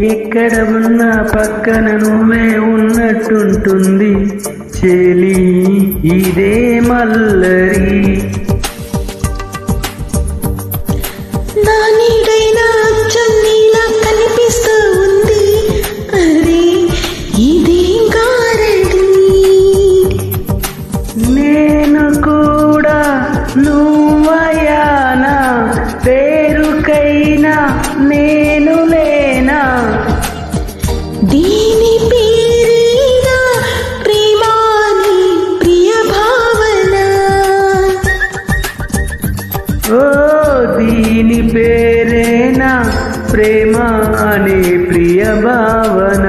ఎక్కడ ఉన్నా పక్కన నువ్వే ఉన్నట్టుంటుంది చెలి ఇదే మల్లరి. నా నీడైనా అచ్చం నీలా కనిపిస్తూ ఉంది, అరే ఇదే గారడి. నేను కూడా నువ్వయానా, పేరుకైనా నేను లేనా. దీని పేరేనా ప్రేమాని ప్రియ భావన. ఓ దీని పేరేనా ప్రేమ అనే ప్రియ భావన.